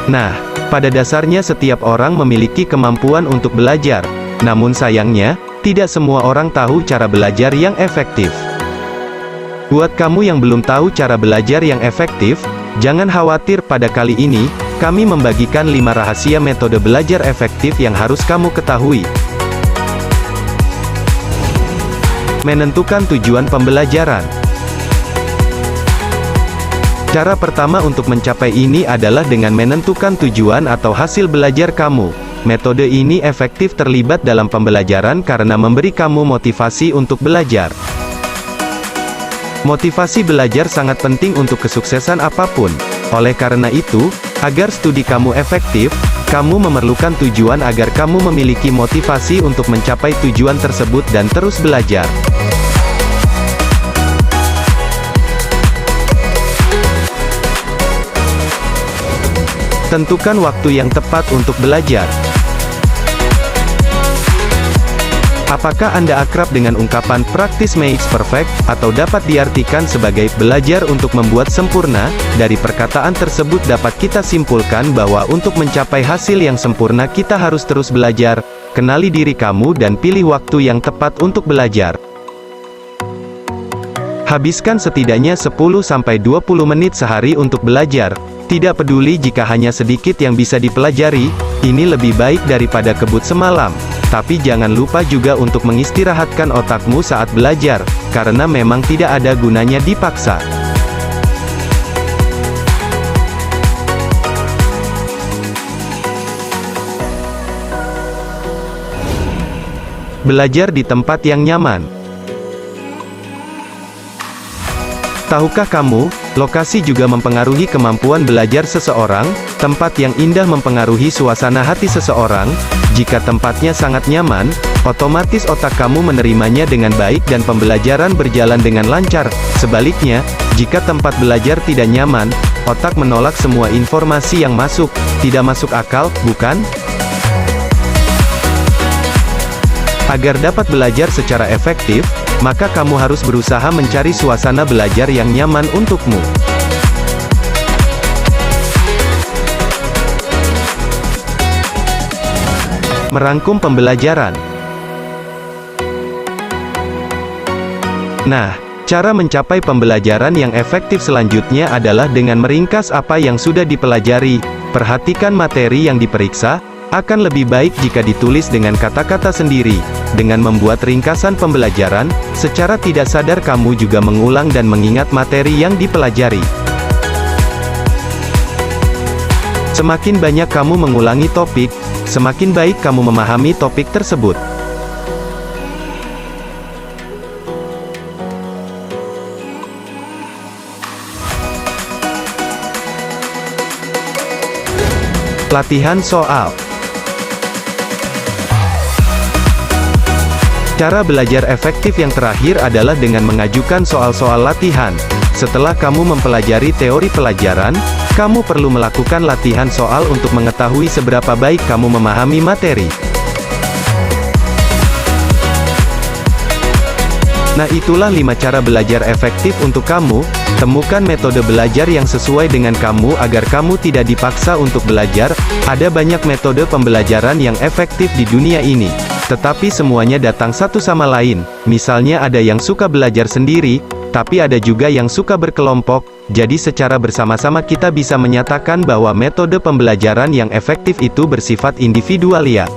Nah, pada dasarnya setiap orang memiliki kemampuan untuk belajar. Namun sayangnya, tidak semua orang tahu cara belajar yang efektif. Buat kamu yang belum tahu cara belajar yang efektif, jangan khawatir. Pada kali ini, kami membagikan 5 rahasia metode belajar efektif yang harus kamu ketahui. Menentukan tujuan pembelajaran. Cara pertama untuk mencapai ini adalah dengan menentukan tujuan atau hasil belajar kamu. Metode ini efektif terlibat dalam pembelajaran karena memberi kamu motivasi untuk belajar. Motivasi belajar sangat penting untuk kesuksesan apapun. Oleh karena itu, agar studi kamu efektif, kamu memerlukan tujuan agar kamu memiliki motivasi untuk mencapai tujuan tersebut dan terus belajar. Tentukan waktu yang tepat untuk belajar. Apakah Anda akrab dengan ungkapan "practice makes perfect", atau dapat diartikan sebagai "belajar untuk membuat sempurna"? Dari perkataan tersebut dapat kita simpulkan bahwa untuk mencapai hasil yang sempurna kita harus terus belajar. Kenali diri kamu dan pilih waktu yang tepat untuk belajar. Habiskan setidaknya 10-20 menit sehari untuk belajar. Tidak peduli jika hanya sedikit yang bisa dipelajari, ini lebih baik daripada kebut semalam. Tapi jangan lupa juga untuk mengistirahatkan otakmu saat belajar, karena memang tidak ada gunanya dipaksa. Belajar di tempat yang nyaman. Tahukah kamu, lokasi juga mempengaruhi kemampuan belajar seseorang. Tempat yang indah mempengaruhi suasana hati seseorang. Jika tempatnya sangat nyaman, otomatis otak kamu menerimanya dengan baik dan pembelajaran berjalan dengan lancar. Sebaliknya, jika tempat belajar tidak nyaman, otak menolak semua informasi yang masuk. Tidak masuk akal, bukan? Agar dapat belajar secara efektif, maka kamu harus berusaha mencari suasana belajar yang nyaman untukmu. Merangkum pembelajaran. Nah, cara mencapai pembelajaran yang efektif selanjutnya adalah dengan meringkas apa yang sudah dipelajari. Perhatikan materi yang diperiksa. Akan lebih baik jika ditulis dengan kata-kata sendiri. Dengan membuat ringkasan pembelajaran, secara tidak sadar kamu juga mengulang dan mengingat materi yang dipelajari. Semakin banyak kamu mengulangi topik, semakin baik kamu memahami topik tersebut. Latihan soal. Cara belajar efektif yang terakhir adalah dengan mengajukan soal-soal latihan. Setelah kamu mempelajari teori pelajaran, kamu perlu melakukan latihan soal untuk mengetahui seberapa baik kamu memahami materi. Nah, itulah 5 cara belajar efektif untuk kamu. Temukan metode belajar yang sesuai dengan kamu agar kamu tidak dipaksa untuk belajar. Ada banyak metode pembelajaran yang efektif di dunia ini. Tetapi semuanya datang satu sama lain. Misalnya ada yang suka belajar sendiri, tapi ada juga yang suka berkelompok. Jadi secara bersama-sama kita bisa menyatakan bahwa metode pembelajaran yang efektif itu bersifat individual ya.